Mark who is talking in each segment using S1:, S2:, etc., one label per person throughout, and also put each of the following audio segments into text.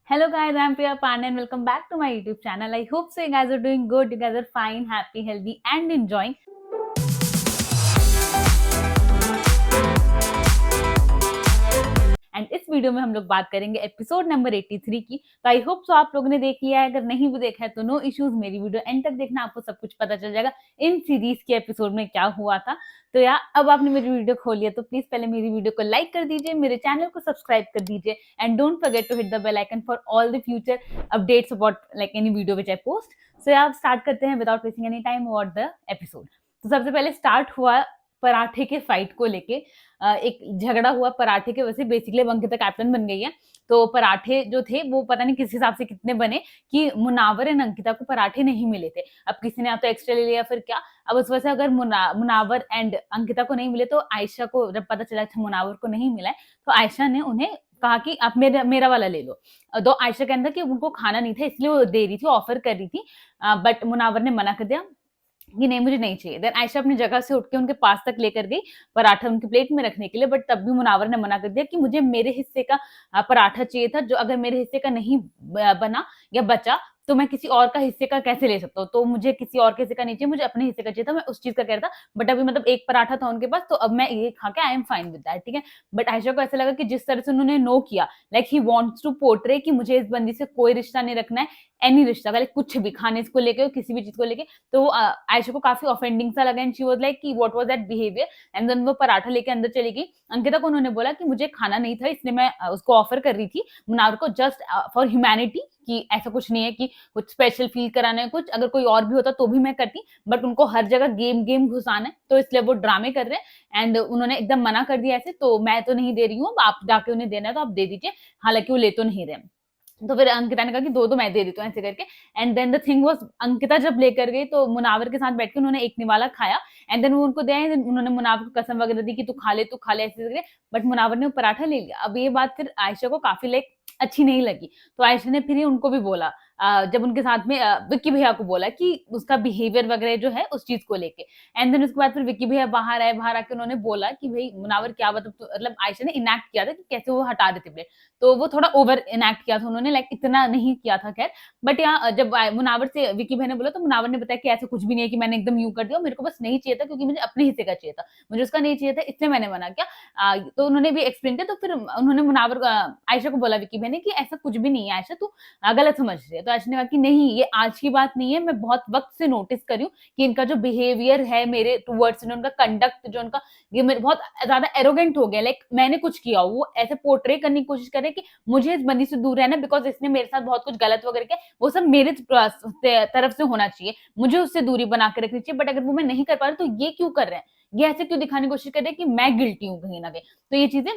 S1: Hello guys, I'm Priya Pandey and welcome back to my YouTube channel. I hope so you guys are doing good, you guys are fine, happy, healthy and enjoying. And इस video में हम लोग बात करेंगे episode number 83 की। तो I hope so आप लोगों ने देख लिया है, अगर नहीं भी देखा है तो नो इश्यूज, मेरी वीडियो एंड तक देखना, आपको सब कुछ पता चल जाएगा इन सीरीज के एपिसोड में क्या हुआ था। तो यार अब आपने मेरी वीडियो खोली है तो प्लीज पहले मेरी वीडियो को लाइक कर दीजिए, मेरे चैनल को सब्सक्राइब कर दीजिए and don't forget to hit the bell icon for all the future updates about like any video which I post. So यार स्टार्ट करते हैं without wasting any time about the episode. तो सबसे पहले start हुआ पराठे के फाइट को लेके। एक झगड़ा हुआ पराठे के वजह से, बेसिकली अंकिता कैप्टन बन गई है। तो पराठे जो थे वो पता नहीं किस हिसाब से कितने बने कि मुनावर एंड अंकिता को पराठे नहीं मिले थे। अब किसी ने या तो एक्स्ट्रा ले लिया फिर क्या। अब उस वजह से अगर मुनावर एंड अंकिता को नहीं मिले तो आयशा को जब पता चला था मुनावर को नहीं मिला है तो आयशा ने उन्हें कहा कि आप मेरा वाला ले लो। तो आयशा कहता कि उनको खाना नहीं था इसलिए वो दे रही थी, ऑफर कर रही थी, बट मुनावर ने मना कर दिया कि नहीं मुझे नहीं चाहिए। देन आयशा अपनी जगह से उठ के उनके पास तक लेकर गई पराठा उनकी प्लेट में रखने के लिए, बट तब भी मुनावर ने मना कर दिया कि मुझे मेरे हिस्से का पराठा चाहिए था, जो अगर मेरे हिस्से का नहीं बना या बचा तो मैं किसी और का हिस्से का कैसे ले सकता हूँ। तो मुझे किसी और के हिस्से का नहीं चाहिए, मुझे अपने हिस्से का चाहिए था, मैं उस चीज का कह रहा था। बट अभी मतलब एक पराठा था उनके पास तो अब मैं ये खा के I am fine with that, ठीक है। बट आयशा को ऐसा लगा कि जिस तरह से उन्होंने नो किया, like he wants to portray कि मुझे इस बंदी से कोई रिश्ता नहीं रखना है, एनी रिश्ता का, लाइक कुछ भी खाने को लेके किसी भी चीज को लेके। तो आयशा को काफी ऑफेंडिंग सा लगा एंड शी वाज लाइक कि what was that behaviour. And then वो पराठा लेके अंदर चली गई। अंकिता को उन्होंने बोला कि मुझे खाना नहीं था इसलिए मैं उसको ऑफर कर रही थी मुनावर को, जस्ट फॉर ह्यूमैनिटी, कि ऐसा कुछ नहीं है कि कुछ स्पेशल फील कराना है, कुछ अगर कोई और भी होता तो भी मैं करती, बट उनको हर जगह गेम गेम घुसाना है तो इसलिए वो ड्रामे कर रहे हैं। एंड उन्होंने एकदम मना कर दिया ऐसे, तो मैं तो नहीं दे रही हूँ, आप जाके उन्हें देना है तो आप दे दीजिए, हालांकि वो ले तो नहीं रहे। तो फिर अंकिता ने कहा कि दो मैं दे देती हूँ ऐसे करके। And then the thing was, Ankita जब लेकर गई तो मुनावर के साथ बैठ के उन्होंने एक निवाला खाया एंड देन वो उनको दिया। उन्होंने मुनावर को कसम वगैरह दी कि तू खा ले ऐसे करके, बट मुनावर ने वो पराठा ले लिया। अब ये बात फिर आयशा को काफी लाइक अच्छी नहीं लगी, तो आयशा ने फिर उनको भी बोला, जब उनके साथ में विक्की भैया को बोला कि उसका बिहेवियर वगैरह जो है उस चीज को लेके। एंड देन उसके बाद फिर विक्की भैया बाहर आए, बाहर आके उन्होंने बोला कि भाई मुनावर क्या मतलब आयशा ने इनैक्ट किया था कि कैसे वो हटा देते प्लेट, तो वो थोड़ा ओवर इनैक्ट किया था उन्होंने, लाइक इतना नहीं किया था खैर। बट यहाँ जब मुनावर से विक्की भैया ने बोला तो मुनावर ने बताया कि ऐसा कुछ भी नहीं है कि मैंने एकदम यूं कर दिया, मेरे को बस नहीं चाहिए था क्योंकि मुझे अपने हिस्से का चाहिए था, मुझे उसका नहीं चाहिए था इसलिए मैंने मना किया। तो उन्होंने भी एक्सप्लेन किया। तो फिर उन्होंने मुनावर आयशा को बोला विक्की भैया ने कि ऐसा कुछ भी नहीं है आयशा, तू गलत समझ रही है। तो आयशा ने कहा कि नहीं ये आज की बात नहीं है, मैं बहुत वक्त से नोटिस कर रही हूँ कि इनका जो बिहेवियर है मेरे टुवर्ड्स, उनका कंडक्ट जो उनका, ये मेरे बहुत ज्यादा एरोगेंट हो गया, लाइक मैंने कुछ किया वो ऐसे पोर्ट्रे करने की कोशिश कर रहे कि मुझे इस बंदी से दूर रहना बिकॉज इसने मेरे साथ बहुत कुछ गलत वगैरह किया, वो सब मेरे तरफ से होना चाहिए, मुझे उससे दूरी बना के रखनी चाहिए। बट अगर वो मैं नहीं कर पा रही तो ये क्यों कर रहे हैं, ये ऐसे क्यों दिखाने की कोशिश कर रहे हैं कि मैं गिल्टी हूँ कहीं ना कहीं। तो ये चीजें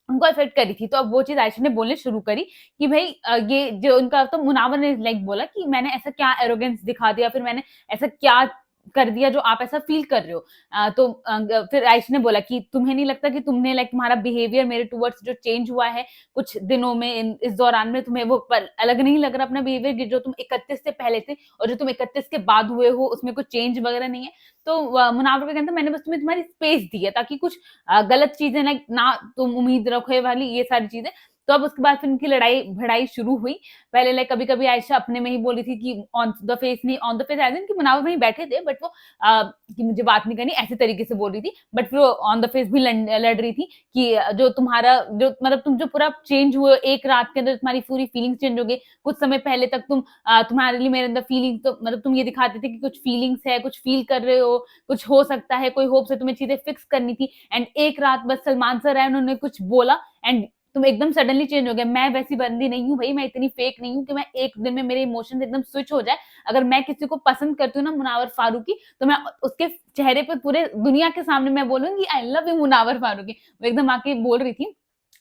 S1: उनको इफेक्ट करी थी। तो अब वो चीज आयशा ने बोलने शुरू करी कि भाई ये जो उनका, तो मुनावर ने लाइक बोला कि मैंने ऐसा क्या एरोगेंस दिखा दिया, फिर मैंने ऐसा क्या कर दिया जो आप ऐसा फील कर रहे हो। तो फिर आयशा ने बोला कि तुम्हें नहीं लगता कि तुमने लाइक तुम्हारा बिहेवियर मेरे टुवर्ड्स जो चेंज हुआ है कुछ दिनों में, इस दौरान में तुम्हें वो अलग नहीं लग रहा अपना बिहेवियर, जो तुम 31 से पहले थे और जो तुम 31 के बाद हुए हो उसमें कुछ चेंज वगैरह नहीं है। तो मुनावर का कहता मैंने बस तुम्हें तुम्हारी स्पेस दी है ताकि कुछ गलत चीजें ना तुम उम्मीद रखो वाली ये सारी चीजें। तो अब उसके बाद फिर उनकी लड़ाई भिड़ाई शुरू हुई। पहले लाइक कभी कभी आयशा अपने में ही बोल रही थी कि ऑन द फेस नहीं, on the face as in कि मुनावर वहीं बैठे थे बट वो कि मुझे बात नहीं करनी ऐसे तरीके से बोल रही थी, बट फिर वो ऑन द फेस भी लड़ रही थी कि जो तुम्हारा जो मतलब तुम जो पूरा चेंज हुए एक रात के अंदर, तुम्हारी पूरी फीलिंग्स चेंज हो गई। कुछ समय पहले तक तुम्हारे लिए मेरे अंदर फीलिंग, तो मतलब तुम ये दिखाते थे कि कुछ फीलिंग्स है, कुछ फील कर रहे हो, कुछ हो सकता है, कोई होप से तुम्हें चीजें फिक्स करनी थी। एंड एक रात बस सलमान सर आए, उन्होंने कुछ बोला एंड तुम एकदम सडनली चेंज हो गया। मैं वैसी बंदी नहीं हूँ भाई, मैं इतनी फेक नहीं हूँ कि मैं एक दिन में मेरे इमोशंस एकदम स्विच हो जाए। अगर मैं किसी को पसंद करती हूँ ना मुनावर फारूकी, तो मैं उसके चेहरे पे पूरे दुनिया के सामने मैं बोलूंगी I love you Munawar Faruqui. वो एकदम आके बोल रही थी।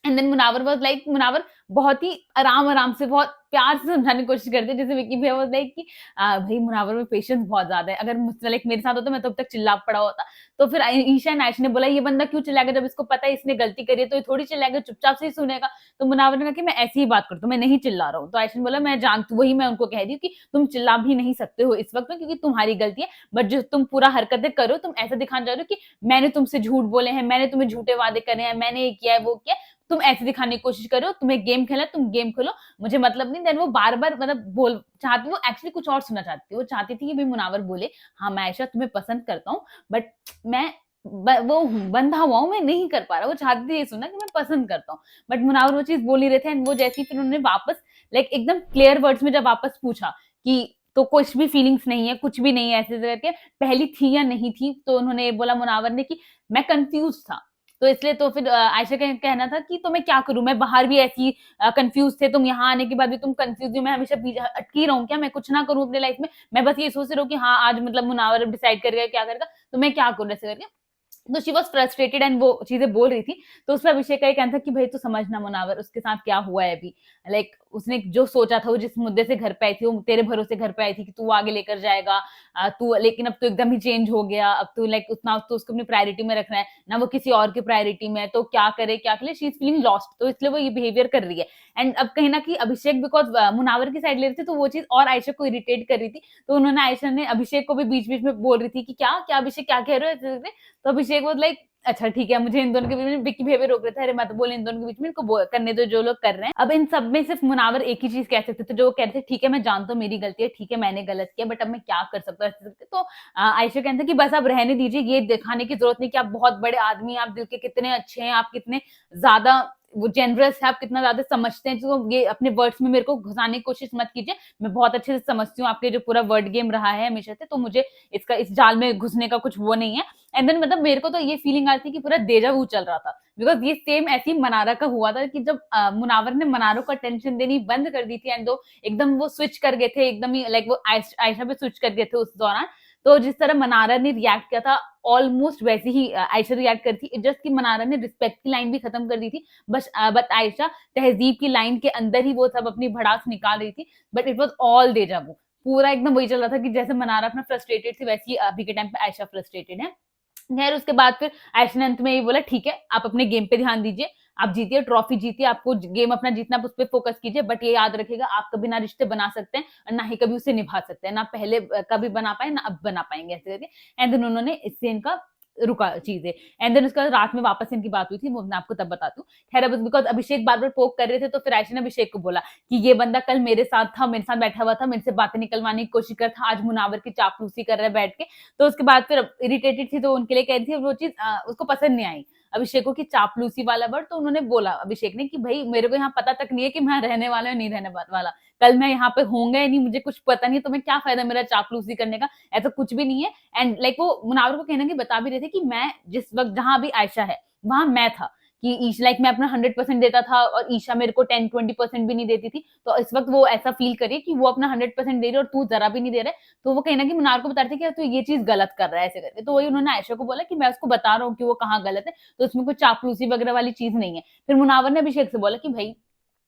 S1: And then Munawar was like, Munawar बहुत ही आराम से बहुत प्यार से समझाने की कोशिश करते, जैसे विक्की भैया वाज लाइक कि भाई मुनावर में पेशेंस बहुत ज्यादा है, अगर मुझसे लाइक मेरे साथ होता मैं तो अब तक चिल्ला पड़ा होता। तो फिर ईशा एंड आयशा ने बोला ये बंदा क्यों चिल्लाएगा, जब इसको पता है इसने गलती करी है तो ये थोड़ी चिल्लाएगा, चुपचाप से ही सुनेगा। तो मुनावर ने कहा कि मैं ऐसी ही बात करता हूँ, मैं नहीं चिल्ला रहा हूँ। तो आयशा ने बोला मैं जानती, वही मैं उनको कह दी कि तुम चिल्ला भी नहीं सकते हो इस वक्त में क्योंकि तुम्हारी गलती है, बट जो तुम पूरा हरकतें करो तुम ऐसा दिखाना चाह रहे हो कि मैंने तुमसे झूठ बोले हैं, मैंने तुम्हें झूठे वादे करे हैं, मैंने ये किया है वो किया है, तुम ऐसे दिखाने की कोशिश कर रहे हो, तुम्हें गेम खेलना है, तुम गेम खेलो, मुझे मतलब नहीं। देन वो बार-बार मतलब बोल चाहती, वो एक्चुअली कुछ और सुनना चाहती थी। वो चाहती थी कि भई मुनावर बोले, "हाँ, मैं आयशा तुम्हें पसंद करता हूँ, बट मैं वो बंधा हुआ हूँ, मैं नहीं कर पा रहा।" वो चाहती थी ये सुनना कि मैं पसंद करता हूँ, बट मुनावर वो चीज़ बोल नहीं रहे थे। एंड वो जैसे ही फिर उन्होंने वापस लाइक एकदम क्लियर वर्ड्स में जब वापस पूछा कि तो कुछ भी फीलिंग्स नहीं है, कुछ भी नहीं है ऐसे करके, पहली थी या नहीं थी? तो उन्होंने ये बोला मुनावर ने कि मैं कन्फ्यूज़ था। तो इसलिए तो फिर आयशा का कहना था कि तो मैं क्या करूँ? मैं बाहर भी ऐसी कन्फ्यूज़ थे, तुम यहाँ आने के बाद भी तुम कन्फ्यूज़ हो, मैं हमेशा पीछे अटकी रहूँ क्या? मैं कुछ ना करूँ अपनी लाइफ़ में? मैं बस ये सोचती रहूँ कि हाँ, आज मतलब मुनावर डिसाइड करेगा क्या करेगा, तो मैं क्या करूँ? ऐसे करके तो शी वाज़ फ्रस्ट्रेटेड एंड वो चीज़ें बोल रही थी। तो उसपे अभिषेक का ये कहना था कि भई तू समझना मुनावर, उसके साथ क्या हुआ है अभी। लाइक उसने जो सोचा था, वो जिस मुद्दे से घर पे आई थी, वो तेरे भरोसे घर पे आई थी कि तू आगे लेकर जाएगा। तू लेकिन अब तो एकदम ही चेंज हो गया। अब तू लाइक उतना तो उसको अपनी प्रायोरिटी में रखना है, ना वो किसी और की प्रायोरिटी में है। तो क्या करे, क्या करे? शी इज़ फीलिंग लॉस्ट, तो इसलिए वो ये बिहेवियर कर रही है। एंड अब कहीं न कहीं अभिषेक बिकॉज़ मुनावर की साइड ले रहे थे, तो वो चीज़ और आयशा को इरिटेट कर रही थी। तो उन्होंने आयशा ने अभिषेक को भी बीच-बीच में बोल रही थी कि क्या? क्या अभिषेक क्या कह रहे हो? ऐसे करके। तो अभिषेक वाज़ लाइक अच्छा ठीक है, मुझे इन दोनों के बीच में विक्की बिहेवियर रोक रहा था, अरे मत बोल इन दोनों के बीच में, इनको करने दो जो लोग कर रहे हैं। अब इन सब में सिर्फ मुनावर एक ही चीज़ कह सकते थे, जो वो कह रहे थे ठीक है मैं जानता हूँ मेरी गलती है, ठीक है मैंने गलत किया, बट अब मैं क्या कर सकता हूँ ऐसे करके। तो आयशा कहते हैं कि बस अब रहने दीजिए, ये दिखाने की ज़रूरत नहीं कि आप बहुत बड़े आदमी हैं, आप दिल के कितने अच्छे हैं, आप कितने ज़्यादा वो जेनरस है, आप कितना ज़्यादा समझते हैं, तो ये अपने वर्ड्स में मेरे को घुसाने की कोशिश मत कीजिए। मैं बहुत अच्छे से समझती हूँ आपके जो पूरा वर्ड गेम रहा है हमेशा से, तो मुझे इसका इस जाल में घुसने का कुछ वो नहीं है। एंड देन मतलब मेरे को तो ये फीलिंग आ रही थी कि पूरा डेजा वू चल रहा था, बिकॉज़ ये सेम ऐसे ही मनारा का हुआ था कि जब मुनावर ने मनारा को अटेंशन देनी बंद कर दी थी एंड वो एकदम वो स्विच कर गए थे, एकदम ही लाइक वो आयशा पे स्विच कर गए थे उस दौरान। तो जिस तरह मनारा ने रिएक्ट किया था, ऑलमोस्ट वैसे ही आयशा रिएक्ट करी थी। जस्ट कि मनारा ने रिस्पेक्ट की लाइन भी खत्म कर दी थी, बस बट आयशा तहज़ीब की लाइन के अंदर ही वो सब अपनी भड़ास निकाल रही थी, बट इट वाज़ ऑल डेजा वू। पूरा एकदम वही चल रहा था कि जैसे मनारा अपना फ्रस्ट्रेटेड थी, वैसे ही अभी के टाइम पे आयशा फ्रस्ट्रेटेड है। खैर उसके बाद फिर आयशा ने अंत में ये बोला ठीक है, आप अपने गेम पे ध्यान दीजिए, आप जीतिए, ट्रॉफी जीतिए, आपको गेम अपना जीतना है, आप उस पे फोकस कीजिए, बट ये याद रखिएगा आप कभी ना रिश्ते बना सकते हैं और ना ही कभी उसे निभा सकते हैं, ना पहले कभी बना पाए, ना अब बना पाएँगे ऐसे करके। एंड देन उन्होंने इससे इनका रुका चीज़ें। एंड देन उसके बाद रात में वापस इनकी बात हुई थी, वो मैं आपको तब बताती हूँ। खैर अब बिकॉज़ अभिषेक बार-बार पोक कर रहे थे, तो फिर आयशा ने अभिषेक को बोला कि ये बंदा कल मेरे साथ था, मेरे साथ बैठा हुआ था, मेरे से बातें निकलवाने की कोशिश कर रहा था, आज मुनावर की चापलूसी कर रहा है बैठ के। तो उसके बाद फिर इरिटेटेड थी, तो उनके लिए कह रही थी, वो चीज़ उसको पसंद नहीं आई। अभिषेक को कि चापलूसी वाला वर्ड, तो उन्होंने बोला अभिषेक ने कि भई मेरे को यहाँ पता तक नहीं है कि मैं यहाँ रहने वाला हूँ या नहीं रहने वाला। कल मैं यहाँ पे होऊँगा या नहीं, मुझे कुछ पता नहीं है, तो मैं क्या फ़ायदा मेरा चापलूसी करने का, ऐसा कुछ भी नहीं है। एंड लाइक वो मुनावर को कहीं न कहीं बता भी रहे थे कि मैं जिस वक़्त जहाँ अभी आयशा है, वहाँ मैं था। कि लाइक मैं अपना 100% देता था और ईशा मेरे को 10-20% भी नहीं देती थी। तो इस वक़्त वो ऐसा फ़ील कर रही है कि वो अपना 100% दे रही है और तू ज़रा भी नहीं दे रहा है। तो वो कहीं न कहीं मुनावर को बता रहे थे कि यार तू ये चीज़ गलत कर रहा है ऐसे करके। तो वही उन्होंने आयशा को बोला कि मैं उसको बता रहा हूँ कि वो कहाँ गलत है, तो उसमें कोई चापलूसी वगैरह वाली चीज़ नहीं है। फिर मुनावर ने अभिषेक से बोला कि भई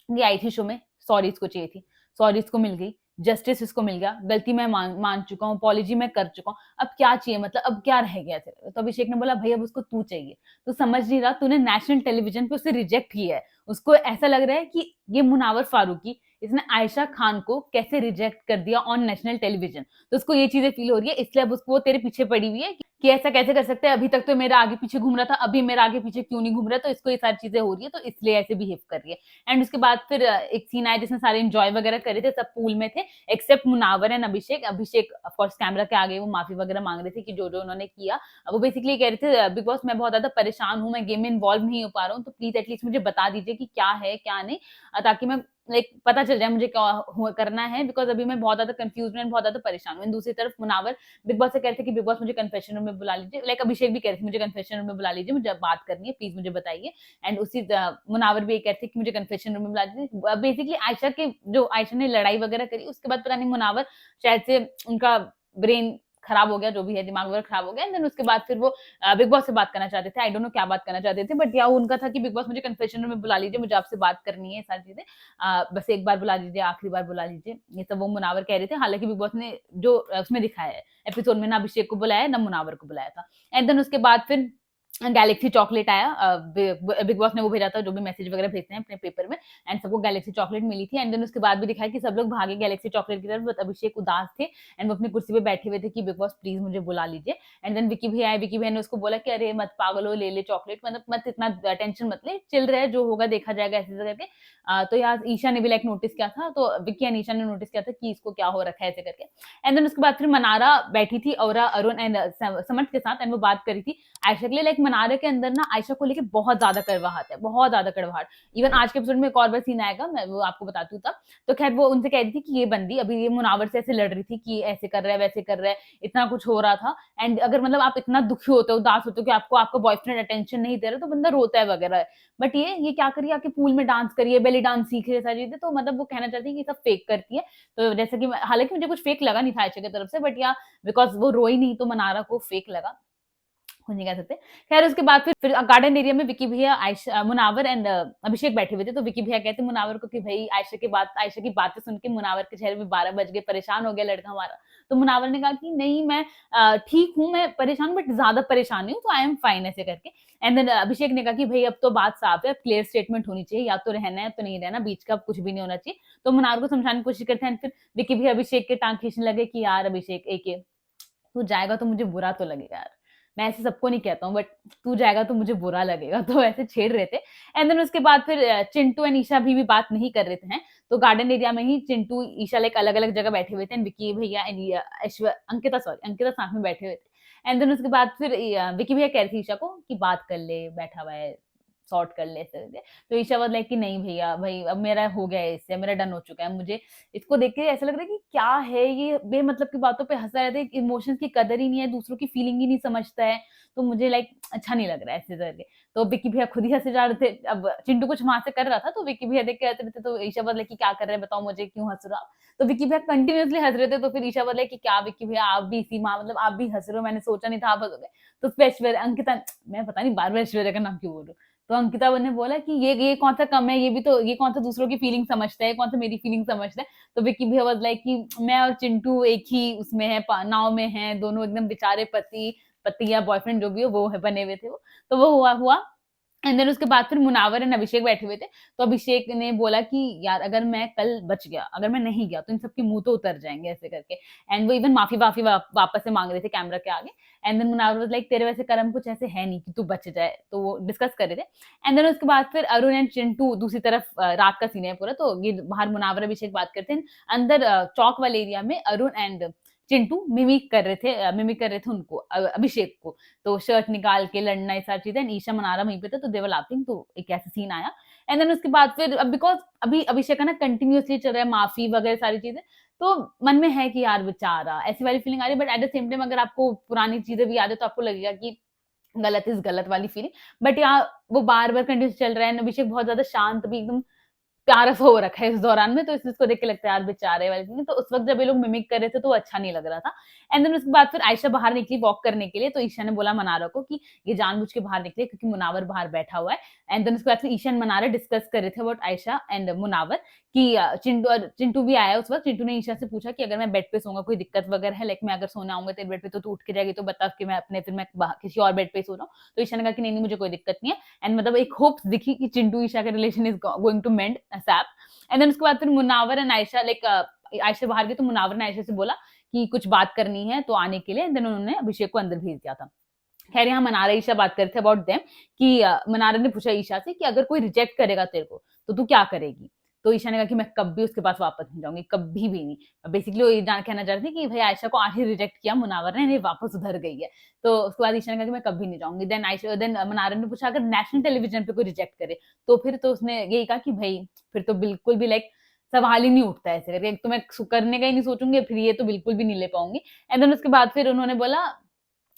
S1: ये आई थी शो में, सॉरी इसको चाहिए थी, सॉरी इसको मिल गई, जस्टिस इसको मिल गया, गलती मैं मान मान चुका हूँ, अपॉलॉजी मैं कर चुका हूँ, अब क्या चाहिए, मतलब अब क्या रह गया तेरे? तो अभिषेक ने बोला भई अब उसको तू चाहिए, तू समझ नहीं रहा, तूने नेशनल टेलीविजन पे उसे रिजेक्ट किया है, उसको ऐसा लग रहा है कि ये मुनावर फारूकी, इसने आयशा खान को कैसे रिजेक्ट कर दिया ऑन नेशनल टेलीविजन, तो उसको ये चीजें फील हो रही है, इसलिए अब उसको वो तेरे पीछे पड़ी हुई है कि ऐसा कैसे कर सकते हैं, अभी तक तो मेरा आगे पीछे घूम रहा था, अभी मेरा आगे पीछे क्यों नहीं घूम रहा, तो इसको ये सारी चीजें हो रही है, तो इसलिए ऐसे बिहेव कर रही है। एंड उसके बाद फिर एक सीन आया जिसमें सारे एंजॉय वगैरह कर रहे थे, सब पूल में थे except Munawar and Abhishek. Abhishek of course camera के आगे वो माफी वगैरह मांग रहे थे कि जो जो उन्होंने किया। वो बेसिकली कह रहे थे बिग बॉस मैं बहुत ज्यादा परेशान हूँ, मैं गेम में इन्वॉल्व नहीं हो पा रहा हूँ, तो प्लीज एटलीस्ट मुझे बता दीजिए कि क्या है क्या नहीं, ताकि मैं लाइक पता चल जाए मुझे क्या करना है, बिकॉज अभी मैं बहुत ज्यादा कंफ्यूज हूँ, बहुत ज्यादा परेशान हूँ। दूसरी तरफ मुनावर बिग बॉस से कह रहे थे कि बिग बॉस मुझे कन्फेशन रूम में बुला लीजिए, लाइक अभिषेक भी कह रहे थे मुझे कन्फेशन रूम में बुला लीजिए, मुझे बात करनी है, प्लीज मुझे बताइए। एंड उसी मुनावर भी ये कहते कि मुझे कन्फेशन रूम में बुला दीजिए। बेसिकली आयशा के जो आयशा ने लड़ाई वगैरह करी, उसके बाद पता नहीं मुनावर शायद से उनका ब्रेन खराब हो गया, जो भी है दिमाग वगैरह खराब हो गया। एंड देन उसके बाद फिर वो बिग बॉस से बात करना चाहते थे, आई डोंट नो क्या बात करना चाहते थे, बट या उनका था कि बिग बॉस मुझे कन्फेशन रूम में बुला लीजिए, मुझे आपसे बात करनी है, सारी चीजें बस एक बार बुला लीजिए, आखिरी बार बुला लीजिए, ये सब वो मुनावर कह रहे थे। हालांकि बिग बॉस ने जो उसमें दिखाया है एपिसोड में, ना अभिषेक को बुलाया ना मुनावर को बुलाया था। एंड देन उसके बाद फिर गैलेक्सी चॉकलेट आया, बिग बॉस ने वो भेजा था जो भी मैसेज वगैरह भेजते हैं अपने पेपर में, एंड सबको गैलेक्सी चॉकलेट मिली थी। एंड देन उसके बाद भी दिखाया कि सब लोग भागे गैलेक्सी चॉकलेट की तरफ, बट अभिषेक उदास थे एंड वो अपनी कुर्सी पे बैठे हुए थे कि बिग बॉस प्लीज मुझे बुला लीजिए। एंड देन विकी भैया आए, विकी भैया ने उसको बोला कि अरे मत पागल हो, ले ले चॉकलेट, मतलब मत इतना टेंशन मत ले, चिल रहे, जो होगा देखा जाएगा, ऐसे ऐसे करके। तो यार ईशा ने भी लाइक नोटिस किया था, तो विक्की एंड ईशा ने नोटिस किया था कि इसको क्या हो रखा है ऐसे करके। एंड देन उसके बाद फिर मनारा बैठी थी और अरुण एंड समर्थ के साथ, एंड वो बात करी थी आयशा के लिए। लाइक मनारा के अंदर ना आयशा को लेके बहुत ज्यादा कड़वाहट है, बहुत ज्यादा कड़वाहट। इवन आज के एपिसोड में एक और बार सीन आएगा, मैं वो आपको बताती हूँ तब। तो खैर वो उनसे कह रही थी कि ये बंदी अभी ये मुनावर से ऐसे लड़ रही थी कि ऐसे कर रहा है वैसे कर रहा है, इतना कुछ हो रहा था। एंड अगर मतलब आप इतना दुखी होते हो, उदास होते हो कि आपको आपका बॉयफ्रेंड अटेंशन नहीं दे रहा, तो बंदा रोता है वगैरह। बट ये क्या करिए, आके पूल में डांस करिए, बेली डांस सीख रही है, सारी चीजें। तो मतलब वो कहना चाहती है कि सब फेक करती है। तो जैसे कि हालांकि मुझे कुछ फेक लगा नहीं था आयशा की तरफ से, बट या बिकॉज वो रोई नहीं तो मनारा को फेक लगा, कुछ नहीं कह सकते। खैर उसके बाद फिर गार्डन एरिया में विकी भैया, आयशा, मुनावर एंड अभिषेक बैठे हुए थे। तो विकी भैया कहते मुनावर को कि भाई आयशा की बातें सुन के मुनावर के चेहरे में 12 बज गए, परेशान हो गया लड़का हमारा। तो मुनावर ने कहा कि नहीं मैं ठीक हूँ, मैं परेशान बट ज्यादा परेशान नहीं हूँ, तो आई एम फाइन ऐसे करके। एंड देन अभिषेक ने कहा कि भाई अब तो बात साफ है, अब क्लियर स्टेटमेंट होनी चाहिए, या तो रहना है तो नहीं रहना, बीच का कुछ भी नहीं होना चाहिए। तो मुनावर को समझाने की कोशिश करते हैं। फिर विकी भैया अभिषेक के टांग खींचने लगे कि यार अभिषेक एक तू जाएगा तो मुझे बुरा तो लगेगा यार, मैं ऐसे सबको नहीं कहता हूँ, बट तू जाएगा तो मुझे बुरा लगेगा। तो ऐसे छेड़ रहे थे। एंड देन उसके बाद फिर चिंटू एंड ईशा भी बात नहीं कर रहे थे हैं। तो गार्डन एरिया में ही चिंटू ईशा लाइक अलग अलग जगह बैठे हुए थे, विकी भैया एंड अंकिता, सॉरी अंकिता साथ में बैठे हुए थे। एंड देन उसके बाद फिर विकी भैया कह रही थी ईशा को कि बात कर ले, बैठा हुआ है, सॉर्ट कर ले ऐसे करके। तो ईशा वाज लाइक कि नहीं भैया, भाई अब मेरा हो गया है, इससे मेरा डन हो चुका है, मुझे इसको देख के ऐसा लग रहा है कि क्या है ये, बेमतलब की बातों पे हंसा रहता है, इमोशंस की कदर ही नहीं है, दूसरों की फीलिंग ही नहीं समझता है। तो मुझे लाइक अच्छा नहीं लग रहा है ऐसे करके। तो विक्की भैया खुद ही हंसे जा रहे थे। अब चिंटू कुछ वहां से कर रहा था, तो विक्की भैया देख के हंस रहे थे। तो ईशा बोले कि क्या कर रहे हैं बताओ मुझे, क्यों हंस रहा? तो विक्की भैया कंटिन्यूअसली हंस रहे थे। तो फिर ईशा बोले कि क्या विक्की भैया आप भी इसी माँ मतलब आप भी हंस रहे हो, मैंने सोचा नहीं था आप हंसोगे। तो उस पे ऐश्वर्या, अंकिता, मैं पता नहीं बार बार ऐश्वर्या का नाम क्यों बोल रही हूँ। तो अंकिता ने बोला कि ये कौन सा कम है, ये भी तो, ये कौन सा दूसरों की फीलिंग समझता है, कौन सा मेरी फीलिंग समझता है। तो विक्की भैया वाज लाइक कि मैं और चिंटू एक ही उसमें है, नाव में है, दोनों एकदम बेचारे पति पति या बॉयफ्रेंड जो भी हो वो है, बने हुए थे वो। तो वो हुआ। एंड देन उसके बाद फिर मुनावर एंड अभिषेक बैठे हुए थे। तो अभिषेक ने बोला कि यार अगर मैं कल बच गया, अगर मैं नहीं गया तो इन सबके मुंह तो उतर जाएंगे ऐसे करके। एंड वो इवन माफी वाफी वापस से मांग रहे थे कैमरा के आगे। And then Munawar was like तेरे वैसे कर्म कुछ ऐसे है नहीं कि तू बच जाए, तो वो डिस्कस कर रहे थे। एंड देन उसके बाद फिर अरुण एंड चिंटू दूसरी तरफ, रात का सीन है पूरा, तो ये बाहर मुनावर अभिषेक बात करते हैं। अंदर चौक वाले एरिया में अरुण एंड चिंटू मिमिक कर रहे थे उनको, अभिषेक को। तो शर्ट निकाल के लड़ना, ये सारी चीजें। ईशा मनारा वहीं पे थे, तो देवर लाफिंग, तो एक ऐसा सीन आया। एंड देन उसके बाद फिर अब बिकॉज अभी अभिषेक का ना कंटिन्यूअसली चल रहा है माफी वगैरह सारी चीजें, तो मन में है कि यार बेचारा, ऐसी वाली फीलिंग आ रही है। But at the same time अगर आपको पुरानी चीजें भी याद है तो आपको लगेगा कि गलत इज गलत वाली फीलिंग। बट यहाँ वो बार बार कंटिन्यूस चल रहा है, अभिषेक बहुत ज्यादा शांत भी एकदम प्यारा सा हो रखा है इस दौरान में। तो इस चीज को देख के लगता है यार बेचारे वाली थी। तो उस वक्त जब ये लोग मिमिक कर रहे थे तो अच्छा नहीं लग रहा था। एंड देन उसके बाद फिर आयशा बाहर निकली वॉक करने के लिए। तो ईशा ने बोला मनारा को कि ये जानबूझ के बाहर निकले क्योंकि मुनावर बाहर बैठा हुआ है। एंड देन उसके बाद फिर ईशा एंड मनारा डिस्कस कर रहे थे अबाउट आयशा एंड मुनावर कि चिंटू भी आया उस वक्त। चिंटू ने ईशा से पूछा कि अगर मैं बेड पे सोऊंगा कोई दिक्कत वगैरह है, लाइक मैं अगर सोना आऊंगा तेरे बेड पे तो तू उठ के जाएगी, तो बता कि मैं अपने फिर मैं किसी और बेड पे सो रहा हूँ। तो ईशा ने कहा कि नहीं मुझे कोई दिक्कत नहीं है। एंड मतलब एक होप दिखी कि चिंटू ईशा का relation is going to mend sap. And then उसके बाद फिर मुनावर एंड आयशा लाइक आयशा बाहर गई, तो मुनावर ने आयशा से बोला कि कुछ बात करनी है तो आने के लिए। एंड देन उन्होंने अभिषेक को अंदर भेज दिया था। खैर यहाँ मनारा ईशा बात करते थे अबाउट देम कि मनारा ने पूछा ईशा से कि अगर कोई रिजेक्ट करेगा तेरे को तो तू क्या करेगी? तो ईशा ने कहा कि मैं कभी उसके पास वापस नहीं जाऊंगी, कभी भी नहीं। बेसिकली वो ये कहना चाह रही थी कि भाई आयशा को आज ही रिजेक्ट किया मुनावर ने, वापस उधर गई है। तो उसके बाद ईशा ने कहा कि मैं कभी नहीं जाऊंगी। देन मनारा ने पूछा अगर नेशनल टेलीविजन पे कोई रिजेक्ट करे तो फिर? तो उसने यही कहा कि भाई फिर तो बिल्कुल भी लाइक सवाल ही नहीं उठता है ऐसे करके, एक तो मैं करने का ही नहीं सोचूंगी, फिर ये तो बिल्कुल भी नहीं ले पाऊंगी। एंड देन उसके बाद फिर उन्होंने बोला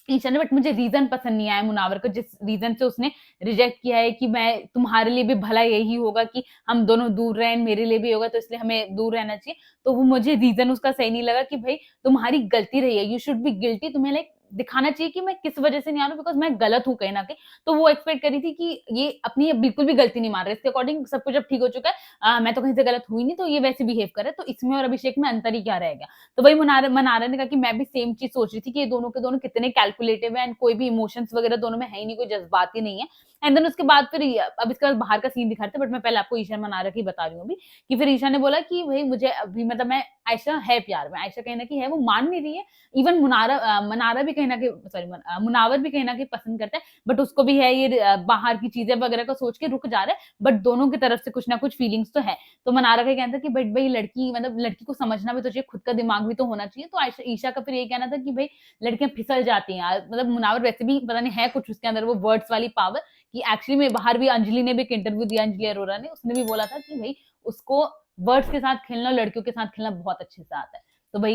S1: ईशा ने, बट मुझे रीजन पसंद नहीं आया मुनावर को, जिस रीजन से उसने रिजेक्ट किया है कि मैं तुम्हारे लिए भी भला यही होगा कि हम दोनों दूर रहें, मेरे लिए भी होगा तो इसलिए हमें दूर रहना चाहिए। तो वो मुझे रीजन उसका सही नहीं लगा कि भाई तुम्हारी गलती रही है, यू शुड बी गिल्टी, तुम्हें लाइक दिखाना चाहिए कि मैं किस वजह से नहीं आ रहा हूँ, बिकॉज़ मैं गलत हूँ कहीं न कहीं। तो वो एक्सपेक्ट कर रही थी कि ये अपनी बिल्कुल भी गलती नहीं मान रहा है। इसके अकॉर्डिंग सब कुछ अब ठीक हो चुका है, मैं तो कहीं से गलत हुई नहीं, तो ये वैसे बिहेव कर रहा है, तो इसमें और अभिषेक में अंतर ही क्या रह गया? तो वही मनारा ने कहा कि मैं भी सेम चीज़ सोच रही थी कि ये दोनों के दोनों कितने कैलकुलेटिव हैं, एंड कोई भी इमोशंस वगैरह दोनों में है ही नहीं, कोई जज़्बात ही नहीं है। एंड देन उसके बाद फिर अब इसका बाहर का सीन दिखा रहे थे, बट मैं पहले आपको ईशा मनारा की बता रही हूँ अभी, कि फिर ईशा ने बोला कि भई मुझे अभी मतलब मैं आयशा है प्यार में, आयशा कहीं न कहीं है, वो मान नहीं रही है। इवन मनारा भी कहीं न कहीं सॉरी मुनावर भी कहीं न कहीं पसंद करता है, बट उसको भी है ये बाहर की चीज़ें वगैरह को सोच के रुक जा रहा है, बट दोनों की तरफ से कुछ ना कुछ फीलिंग्स तो है। तो मनारा का ये कहना था कि बट भई लड़की मतलब लड़की को समझना भी तो चाहिए, खुद का दिमाग भी तो होना चाहिए। तो आयशा ईशा का फिर यही कहना था कि भई लड़कियाँ फिसल जाती हैं। मतलब मुनावर वैसे भी पता नहीं है कुछ उसके अंदर वो वर्ड्स वाली पावर, कि एक्चुअली में बाहर भी अंजलि ने भी एक इंटरव्यू दिया, अंजलि अरोरा ने, उसने भी बोला था कि भई उसको वर्ड्स के साथ खेलना, लड़कियों के साथ खेलना बहुत अच्छे से आता है। तो भई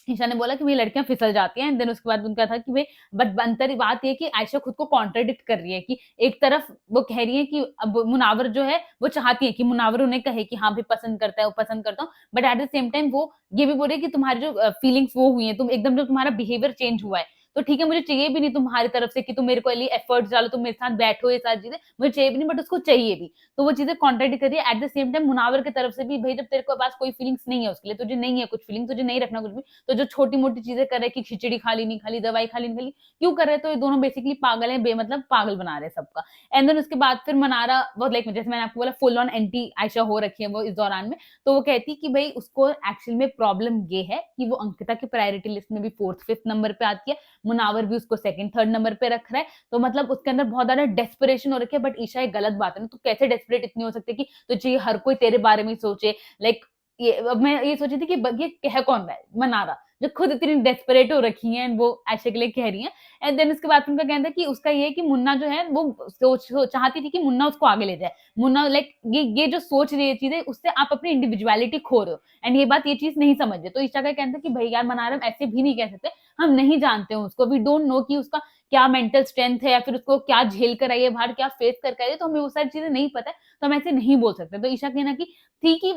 S1: ईशा ने बोला कि भई लड़कियाँ फिसल जाती हैं, एंड देन उसके बाद उनका था कि भई बट अंतर बात ये है कि आयशा खुद को कॉन्ट्राडिक्ट कर रही है, कि एक तरफ वो कह रही है कि अब मुनावर जो है वो चाहती है कि मुनावर उन्हें कहे कि हाँ, भई पसंद करता है, वो पसंद करता हूँ, but at the same time वो ये भी बोल रही है कि तुम्हारी जो फीलिंग्स वो हुई हैं, तुम एकदम जो तुम्हारा बिहेवियर चेंज हुआ है, तो ठीक है, मुझे चाहिए भी नहीं तुम्हारी तरफ से कि तुम मेरे को लिए एफर्ट्स डालो, तुम मेरे साथ बैठो, ये सारी चीज़ें मुझे चाहिए भी नहीं, बट उसको चाहिए भी। तो वो चीज़ें कॉन्ट्राडिक्ट कर रही है। At the same time Munawar की तरफ से भी, भई जब तेरे को पास कोई फीलिंग्स नहीं है उसके लिए, तुझे नहीं है कुछ फीलिंग, तुझे नहीं रखना कुछ भी, तो जो छोटी-मोटी चीज़ें कर रहा है कि खिचड़ी खा ली, नहीं खा ली, दवाई खा ली, नहीं खा ली, क्यों कर रहे हैं? तो ये दोनों बेसिकली पागल हैं, बेमतलब पागल बना रहे हैं सबका। एंड देन उसके बाद फिर मनारा बहुत लाइक जैसे मैंने आपको बोला फुल ऑन एंटी आयशा हो रखी है वो इस दौरान में। तो वो कहती कि भई उसको एक्चुअल में प्रॉब्लम ये है कि वो अंकिता की प्रायोरिटी लिस्ट में भी 4th 5th नंबर पे आती है, मुनावर भी उसको 2nd 3rd नंबर पे रख रहा है, तो मतलब उसके अंदर बहुत ज़्यादा डेस्परेशन हो रखी है। बट ईशा, ये गलत बात है ना, तो कैसे डेस्परेट इतनी हो सकती है कि तुझे हर कोई तेरे बारे में ही सोचे। लाइक ये अब मैं ये सोची थी कि ये कह कौन रहा है? मनारा, जो खुद इतनी डेस्परेट हो रखी हैं, वो आयशा के लिए कह रही हैं। एंड देन उसके बाद उनका कहना था कि उसका ये है कि मुन्ना जो है वो चाहती थी कि मुन्ना उसको आगे ले जाए। मुन्ना लाइक ये जो सोच रही है चीज़ें, उससे आप अपनी इंडिविजुअलिटी खो रहे हो, एंड ये बात ये चीज़ नहीं समझ रहे। तो ईशा का कहना था कि भई यार मनारा, हम ऐसे भी नहीं कह सकते, हम नहीं जानते हैं उसको, वी डोंट नो कि उसका क्या मेंटल स्ट्रेंथ है, या फिर उसको क्या झेल कर आई है बाहर, क्या फेस करके आई है, तो हमें वो सारी चीज़ें नहीं पता है, तो हम ऐसे नहीं बोल सकते। तो ईशा कहना की थी कि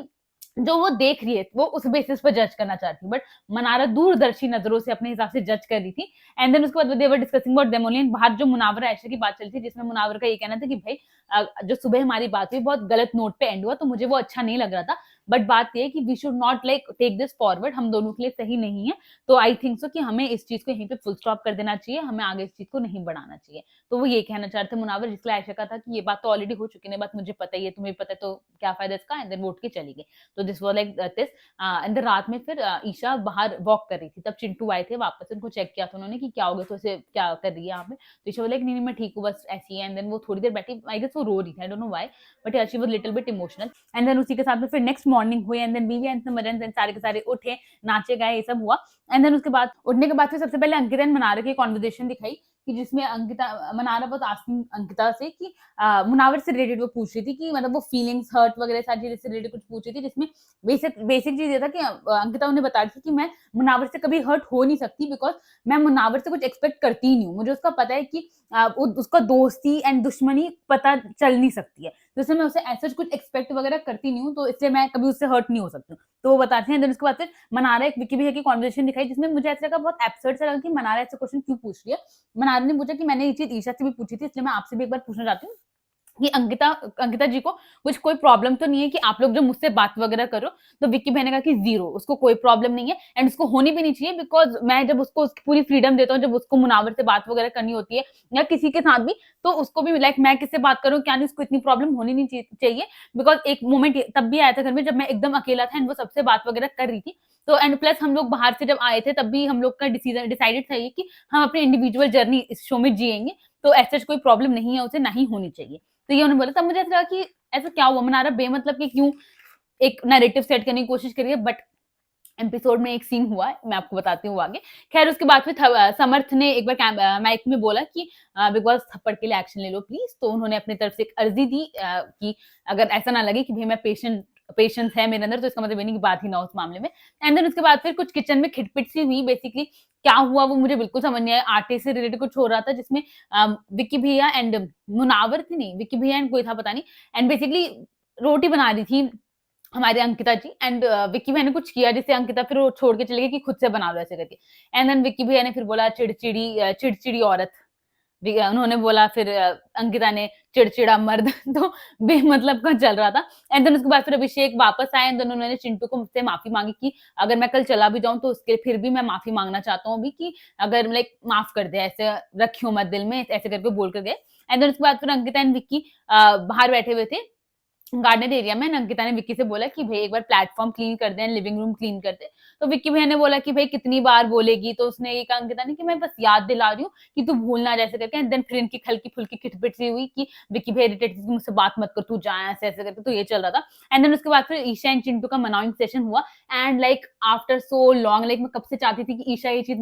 S1: जो वो देख रही है, वो उस बेसिस पे जज करना चाहती है, बट मनारा दूरदर्शी नज़रों से अपने हिसाब से जज कर रही थी। एंड देन उसके बाद they were discussing about them only, and बाहर जो मुनावर आयशा की बात चल रही थी, जिसमें मुनावर का ये कहना था कि भई जो सुबह हमारी बात हुई बहुत गलत नोट पे एंड हुआ, तो मुझे वो अच्छा नहीं लग रहा था। बट बात ये है कि we should not like take this forward, हम दोनों के लिए सही नहीं है। तो आई थिंक सो कि हमें इस चीज़ को यहीं पे फुल स्टॉप कर देना चाहिए, हमें आगे इस चीज़ को नहीं बढ़ाना चाहिए। तो वो ये कहना चाह रहे थे मुनावर, जिसके लिए आयशा का था कि ये बात तो ऑलरेडी हो चुकी है, बात मुझे पता ही है, तुम्हें पता है, तो क्या फ़ायदा इसका? एंड देन वो उठ के चली गई। तो this was like this and then रात में फिर ईशा बाहर वॉक कर रही थी, तब चिंटू आए थे वापस, उनको चेक किया था उन्होंने कि क्या हो गया, तो ऐसे क्या कर रही है यहाँ पे? तो ईशा बोला कि नहीं, नहीं मैं ठीक हूँ, बस ऐसी है। एंड देन वो थोड़ी देर बैठी, आई गेस वो रो रही थी, I don't know why, but yeah she was little bit emotional. And then उसी के साथ में फिर नेक्स्ट मॉर्निंग हुई, एंड देन बीवी एंड सिमरन एंड सारे के सारे उठे, नाचे गाए, ये सब हुआ। एंड देन उसके बाद उठने के बाद फिर सबसे पहले अंकिता एंड मनारा की कन्वर्सेशन दिखाई, कि जिसमें मनारा बहुत आस्किंग अंकिता से कि मुनावर से रिलेटेड वो पूछ रही थी कि मतलब वो फीलिंग्स हर्ट वगैरह सारी चीज़ें से रिलेटेड कुछ पूछ रही थी, जिसमें बेसिक बेसिक चीज़ ये था कि अंकिता उन्हें बता रही थी कि मैं मुनावर से कभी हर्ट हो नहीं सकती, बिकॉज़ मैं मुनावर से कुछ एक्सपेक्ट करती ही नहीं हूँ। मुझे उसका पता है कि उसका दोस्ती एंड दुश्मनी पता चल नहीं सकती है। तो इसलिए मैं उससे ऐसा कुछ एक्सपेक्ट वगैरह करती नहीं हूँ, तो इसलिए मैं कभी उससे हर्ट नहीं हो सकती हूँ। तो वो बताते हैं, देन उसके बाद फिर मनारा एक विकी भैया की कन्वर्सेशन दिखाई, जिसमें मुझे ऐसा लगा बहुत एब्सर्ड सा लगा कि मनारा ऐसे क्वेश्चन क्यों पूछ रही है। मनारा ने पूछा कि मैंने ये चीज़ ईशा से भी पूछी थी, इसलिए मैं आपसे भी एक बार पूछना चाहती हूँ कि अंकिता अंकिता जी को कुछ कोई प्रॉब्लम तो नहीं है कि आप लोग जो मुझसे बात वगैरह करो? तो विक्की भैया ने कहा कि ज़ीरो, उसको कोई प्रॉब्लम नहीं है, एंड उसको होनी भी नहीं चाहिए, बिकॉज़ मैं जब उसको उसकी पूरी फ्रीडम देता हूँ, जब उसको मुनावर से बात वगैरह करनी होती है या किसी के साथ भी, तो उसको भी लाइक मैं किससे बात करूँ, क्या नहीं, उसको इतनी प्रॉब्लम होनी नहीं चाहिए, बिकॉज़ एक मोमेंट तब भी आया था घर में जब मैं एकदम अकेला था एंड वो सबसे बात वगैरह कर रही थी। तो एंड प्लस हम लोग बाहर से जब आए थे, तब भी हम लोग का डिसाइडेड था ये कि हम अपनी इंडिविजुअल जर्नी इस शो में जिएँगे, तो ऐसा कोई प्रॉब्लम नहीं है, उसे ना ही होनी चाहिए। तो ये उन्होंने बोला, तब मुझे ऐसा लगा कि ऐसा क्या हुआ, मनारा बेमतलब कि क्यों एक नैरेटिव सेट करने की कोशिश करी है, बट एपिसोड में एक सीन हुआ है, मैं आपको बताती हूँ आगे। खैर उसके बाद फिर समर्थ ने एक बार माइक में बोला कि बिग बॉस थप्पड़ के लिए एक्शन ले लो प्लीज। तो उन्होंने अपनी तरफ से एक अर्जी दी कि अगर ऐसा ना लगे कि भाई मैं पेशेंस है मेरे अंदर, तो इसका मतलब ये नहीं कि बात ही ना हो उस मामले में। एंड देन उसके बाद फिर कुछ किचन में खिटपिट सी हुई, बेसिकली क्या हुआ वो मुझे बिल्कुल समझ नहीं आया। आटे से रिलेटेड कुछ हो रहा था, जिसमें विक्की भैया एंड मुनावर थी, नहीं विक्की भैया एंड कोई था पता नहीं, एंड बेसिकली रोटी बना रही थी हमारी अंकिता जी एंड विक्की भैया ने कुछ किया जिससे अंकिता फिर वो छोड़ के चली गई कि खुद से बना लो ऐसे करके। एंड देन विक्की भैया ने फिर बोला चिड़चिड़ी औरत। उन्होंने बोला फिर अंकिता ने चिड़चिड़ा मर्द। तो बेमतलब का चल रहा था। एंड देन उसके बाद फिर अभिषेक वापस आए एंड देन उन्होंने चिंटू को मुझसे माफी मांगी कि अगर मैं कल चला भी जाऊं तो उसके फिर भी मैं माफी मांगना चाहता हूँ अभी कि अगर लाइक माफ कर दे, ऐसे रखियो मत दिल में, ऐसे करके बोल कर गए। एंड देन उसके बाद फिर अंकिता एंड विक्की बाहर बैठे हुए थे गार्डन एरिया में। अंकिता ने विक्की से बोला कि भाई एक बार प्लेटफॉर्म क्लीन कर दे, लिविंग रूम क्लीन कर दे। तो विक्की भैया ने बोला कि भाई कितनी बार बोलेगी, तो उसने ये कहा अंकिता ने कि मैं बस याद दिला रही हूँ कि तू भूलना जैसे करके। एंड देन फिर इनकी हल्की फुल्की खिटपिट सी हुई कि विक्की भैया इरिटेट थी, मुझसे बात मत कर, तू जा ऐसे ऐसे करके। तो ये चल रहा था। एंड देन उसके बाद फिर ईशा एंड चिंटू का मनाउइंग सेशन हुआ। And like after so long, like मैं कब से चाहती थी कि ईशा ये चीज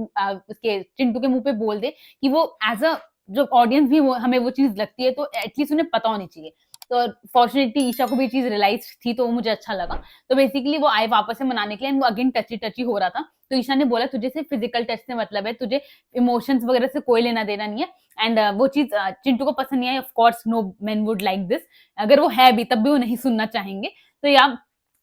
S1: उसके चिंटू के मुंह पे बोल दे कि वो एज अ जो ऑडियंस भी वो हमें वो चीज लगती है तो एटलीस्ट उन्हें पता होनी चाहिए। तो फॉर्चुनेटली ईशा को भी चीज रियलाइज थी तो वो मुझे अच्छा लगा। तो बेसिकली वो आए वापस से मनाने के लिए, वो अगेन टची टची हो रहा था। तो ईशा ने बोला तुझे सिर्फ फिजिकल टच से मतलब है, तुझे इमोशंस वगैरह से कोई लेना देना नहीं है। एंड वो चीज चिंटू को पसंद नहीं आई। Of course no man would like this. अगर वो है भी तब भी वो नहीं सुनना चाहेंगे। तो या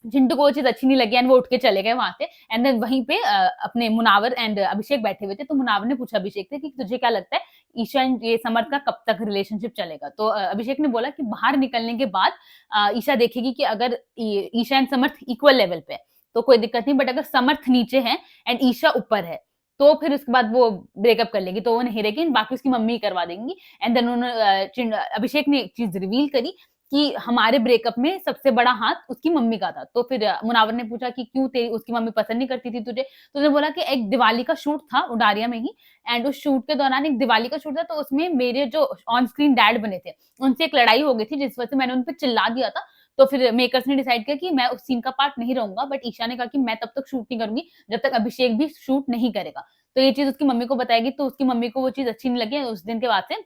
S1: चिंटू को वो चीज अच्छी नहीं लगी एंड वो उठ के चले गए वहां से। एंड देन वहीं पे अपने मुनावर एंड अभिषेक बैठे हुए थे। तो मुनावर ने पूछा अभिषेक से कि तुझे क्या लगता है ईशा एंड ये समर्थ का कब तक रिलेशनशिप चलेगा। तो अभिषेक ने बोला कि बाहर निकलने के बाद ईशा देखेगी कि अगर Isha and Samarth equal level पे है तो कोई दिक्कत नहीं, बट अगर समर्थ नीचे है एंड ईशा ऊपर है तो फिर उसके बाद वो ब्रेकअप कर लेगी। तो वो नहीं रहेगी, बाकी उसकी मम्मी ही करवा देंगी। एंड देन उन्होंने अभिषेक ने एक चीज रिवील करी कि हमारे ब्रेकअप में सबसे बड़ा हाथ उसकी मम्मी का था। तो फिर मुनावर ने पूछा कि क्यों, तेरी उसकी मम्मी पसंद नहीं करती थी तुझे। तो उसने बोला कि एक दिवाली का शूट था उडारिया में ही, एंड उस शूट के दौरान एक दिवाली का शूट था, तो उसमें मेरे जो ऑन स्क्रीन डैड बने थे उनसे एक लड़ाई हो गई थी जिस वजह से मैंने उन पर चिल्ला दिया था। तो फिर मेकर्स ने डिसाइड किया कि मैं उस सीन का पार्ट नहीं रहूंगा, बट ईशा ने कहा कि मैं तब तक शूट नहीं करूंगी जब तक अभिषेक भी शूट नहीं करेगा। तो ये चीज उसकी मम्मी को बताएगी, तो उसकी मम्मी को वो चीज अच्छी नहीं लगी। उस दिन के बाद से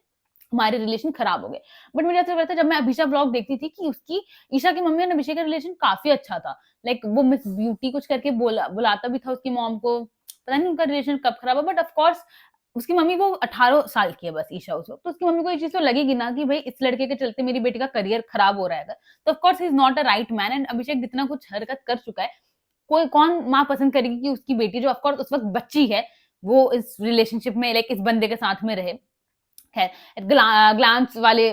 S1: हमारे रिलेशन खराब हो गए। बट मुझे ऐसा लगता है जब मैं अभिषा ब्लॉग देखती थी कि उसकी ईशा की मम्मी और अभिषेक का रिलेशन काफी अच्छा था। लाइक वो मिस ब्यूटी कुछ करके बुलाता भी था उसकी मॉम को। पता नहीं उनका रिलेशन कब खराब हुआ, बट ऑफकोर्स उसकी मम्मी वो 18 साल की है बस ईशा उस वक्त। तो उसकी मम्मी को ये चीज तो लगेगी ना कि भाई इस लड़के के चलते मेरी बेटी का करियर खराब हो रहा है। तो of course he is not a right man. And Abhishek जितना कुछ हरकत कर चुका है, कोई कौन माँ पसंद करेगी कि उसकी बेटी जो ऑफकोर्स उस वक्त बच्ची है वो इस रिलेशनशिप में लाइक इस बंदे के साथ में रहे। खैर ग्लांस वाले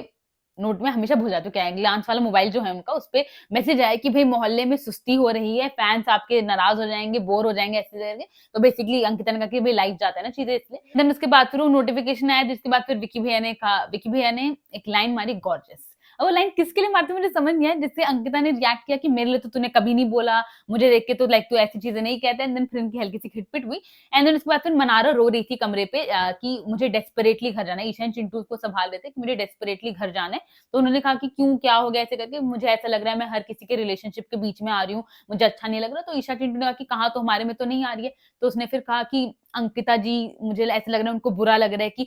S1: नोट में हमेशा भूल जाती हूँ क्या है। ग्लांस वाला मोबाइल जो है उनका, उस पे मैसेज आया कि भाई मोहल्ले में सुस्ती हो रही है, फैंस आपके नाराज हो जाएंगे, बोर हो जाएंगे ऐसे करके। तो बेसिकली अंकिता ने कहा कि भाई लाइव जाता है ना चीजें इसलिए। देन उसके बाद फिर वो नोटिफिकेशन आया जिसके बाद फिर विकी भैया ने एक लाइन मारी गॉर्जियस। अब वो लाइन किसके लिए मारते मुझे समझ नहीं आया, जिससे अंकिता ने रिएक्ट किया कि मेरे लिए तो तूने कभी नहीं बोला, मुझे देख के तो लाइक तू ऐसी चीजें नहीं कहता। एंड देन फिर उनकी हल्की सी खिटपिट हुई। एंड देन उसके बाद फिर मनारा रो रही थी कमरे पे कि मुझे डेस्परेटली घर जाना है। ईशा चिंटू को संभाल रहे थे कि मुझे डेस्परेटली घर जाना है। तो उन्होंने कहा कि क्यों, क्या हो गया ऐसे करके, मुझे ऐसा लग रहा है मैं हर किसी के रिलेशनशिप के बीच में आ रही हूँ, मुझे अच्छा नहीं लग रहा। तो ईशा चिंटू ने कहा कि कहा तो हमारे में तो नहीं आ रही है। तो उसने फिर कहा कि अंकिता जी मुझे ऐसा लग रहा है उनको बुरा लग रहा है कि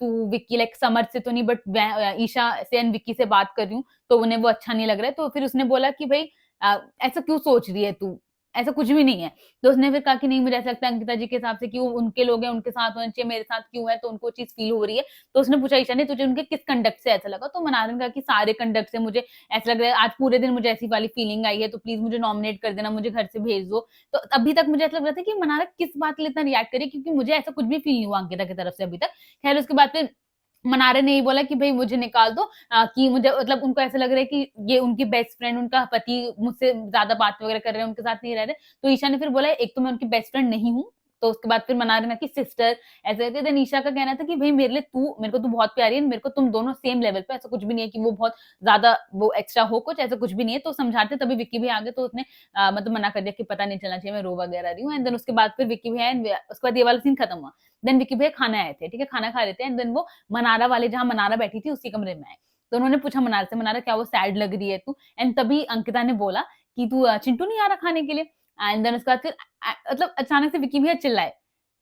S1: तू विक्की लाइक समर से तो नहीं बट ईशा से एंड विक्की से बात कर रही हूँ तो उन्हें वो अच्छा नहीं लग रहा है। तो फिर उसने बोला कि भाई ऐसा क्यों सोच रही है तू, ऐसा कुछ भी नहीं है। तो उसने फिर कहा कि नहीं मुझे ऐसा लगता है अंकिता जी के हिसाब से कि वो उनके लोग हैं, उनके साथ होना चाहिए, मेरे साथ क्यों है, तो उनको चीज फील हो रही है। तो उसने पूछा ईशा ने तुझे उनके किस कंडक्ट से ऐसा लगा। तो मनारा ने कहा कि सारे कंडक्ट से मुझे ऐसा लग रहा है, आज पूरे दिन मुझे ऐसी वाली फीलिंग आई है, तो प्लीज मुझे नॉमिनेट कर देना, मुझे घर से भेज दो। तो अभी तक मुझे ऐसा लग रहा था कि मनारा किस बात के लिए इतना रिएक्ट करे, क्योंकि मुझे ऐसा कुछ भी फील नहीं हुआ अंकिता की तरफ से अभी तक। खैर उसके बाद फिर मनारा ने ये बोला कि भाई मुझे निकाल दो, कि मुझे मतलब उनको ऐसा लग रहा है कि ये उनकी बेस्ट फ्रेंड, उनका पति मुझसे ज्यादा बात वगैरह कर रहे हैं, उनके साथ नहीं रह रहे। तो ईशा ने फिर बोला एक तो मैं उनकी बेस्ट फ्रेंड नहीं हूँ। तो उसके बाद फिर मनारा ने कहा कि सिस्टर ऐसे करके। देन ईशा का कहना था कि भाई मेरे को तू बहुत प्यारी है, मेरे को तुम दोनों सेम लेवल पे, ऐसा कुछ भी नहीं है कि वो बहुत ज्यादा वो एक्स्ट्रा हो, कुछ ऐसा कुछ भी नहीं है। तो समझाते तभी विक्की भी आ गए, तो उसने मतलब मना कर दिया कि पता नहीं चलना चाहिए, मैं रो वगैरह रही हूँ। एंड देन उसके बाद फिर विक्की भैया, उसके बाद ये वाला सीन खत्म हुआ। देन विक्की भैया खाना आए थे, ठीक है, खाना खा रहे थे। एंड देन वो मनारा वाले जहां मनारा बैठी थी उसी कमरे में आए। तो उन्होंने पूछा मनारा से, मनारा क्या वो सैड लग रही है तू। एंड तभी अंकिता ने बोला कि तू चिंटू नहीं आ रहा खाने के लिए। एंड देन उसके बाद फिर मतलब अचानक से विक्की भैया चिल्लाए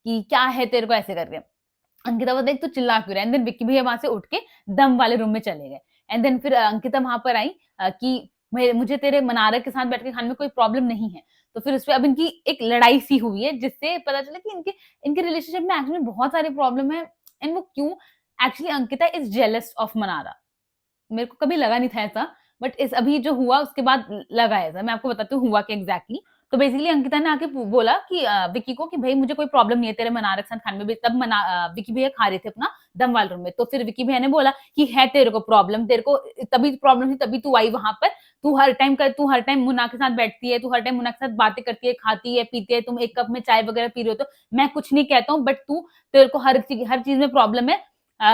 S1: कि क्या है तेरे को ऐसे करके। अंकिता बोलता है तू चिल्ला क्यों रहा है। एंड देन विक्की भैया वहां से उठ के दम वाले रूम में चले गए। एंड देन फिर अंकिता वहां पर आई कि मुझे तेरे मनारा के साथ बैठ के खाने में कोई प्रॉब्लम नहीं है। तो फिर उस पर अब इनकी एक लड़ाई सी हुई है जिससे पता चला कि इनके इनके रिलेशनशिप में एक्चुअली बहुत सारे प्रॉब्लम है। एंड वो क्यों, actually Ankita is jealous of Mannara. मेरे को कभी लगा नहीं था ऐसा, बट इस अभी जो हुआ उसके बाद लगा ऐसा, मैं आपको बताती हूँ हुआ क्या एग्जैक्टली। तो बेसिकली अंकिता ने आके बोला कि विकी को कि भाई मुझे कोई प्रॉब्लम नहीं है तेरे मनार के साथ खाने में भी। तब विकी भैया खा रहे थे अपना दम वाले रूम में, तो फिर विकी भैया ने बोला कि है तेरे को प्रॉब्लम, तेरे को तभी प्रॉब्लम थी तभी तू आई वहां पर, तू हर टाइम मुन्ना के साथ बैठती है, तू हर टाइम मुन्ना के साथ बातें करती है, खाती है, पीती है, तुम एक कप में चाय वगैरह पी रहे हो, तो मैं कुछ नहीं कहता हूँ, बट तू तेरे को हर चीज में प्रॉब्लम है।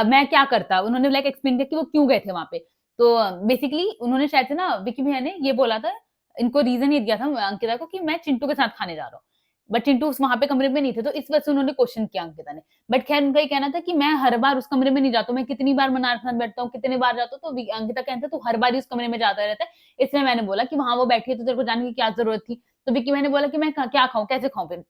S1: मैं क्या करता, उन्होंने लाइक एक्सप्लेन किया कि वो क्यों गए थे वहां पे। तो बेसिकली उन्होंने शायद से ना विकी भैया ने ये बोला था, इनको रीजन ये दिया था अंकिता को कि मैं चिंटू के साथ खाने जा रहा हूँ, बट चिंटू वहां पे कमरे में नहीं थे, तो इस वजह से उन्होंने क्वेश्चन किया अंकिता ने। बट खैर उनका ये कहना था कि मैं हर बार उस कमरे में नहीं जाता हूँ, मैं कितनी बार मनार के साथ बैठता हूँ, कितने बार जाता हूँ, तो अंकिता कहता है तू हर बार उस कमरे में जाता रहता है, इसलिए मैंने बोला कि वहां वो बैठी है तो तेरे को जाने की क्या जरूरत थी। तो विक्की मैंने बोला कि मैं क्या खाऊं, कैसे खाऊं, फिर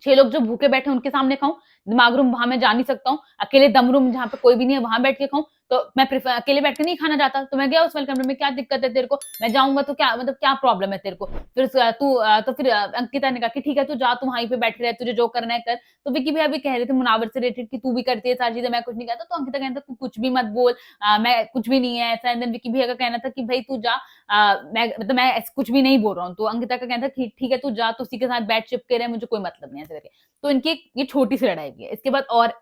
S1: 6 लोग जो भूखे बैठे उनके सामने खाऊं, दिमाग रूम वहां मैं जा नहीं सकता हूँ, अकेले दम रूम जहाँ पे कोई भी नहीं है वहां बैठ के खाऊं, तो मैं प्रेफर अकेले बैठ के नहीं खाना चाहता, तो मैं गया उस वाले कमरे में, क्या दिक्कत है तेरे को, मैं जाऊंगा तो क्या मतलब क्या प्रॉब्लम है तेरे को। फिर फिर अंकिता ने कहा कि ठीक है तू जा, तू वहीं पे बैठे रहे, तुझे जो करना है कर। तो विकी भैया भी कह रहे थे मुनावर से रिलेटेड कि तू भी करती है सारी चीजें, मैं कुछ नहीं कहता, तो अंकिता कहता तू कुछ भी मत बोल, मैं कुछ भी नहीं है ऐसा। एंड देन विकी भैया का कहना था कि भाई तू जा, मैं कुछ भी नहीं बोल रहा हूँ। तो अंकिता का कहना था कि ठीक है तू जा, तू उसी के साथ बैठ चिपके रहे, मुझे कोई मतलब नहीं है ऐसे करके। तो इनकी ये छोटी सी लड़ाई भी है। इसके बाद और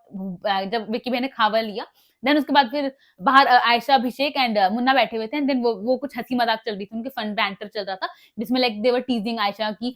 S1: जब विक्की भैया ने खावा लिया, देन उसके बाद फिर बाहर आयशा, अभिषेक एंड मुन्ना बैठे हुए थे, एंड देन वो कुछ हंसी मजाक चल रही थी, उनके फन बैंटर चल रहा था, जिसमें लाइक दे वर टीजिंग आयशा की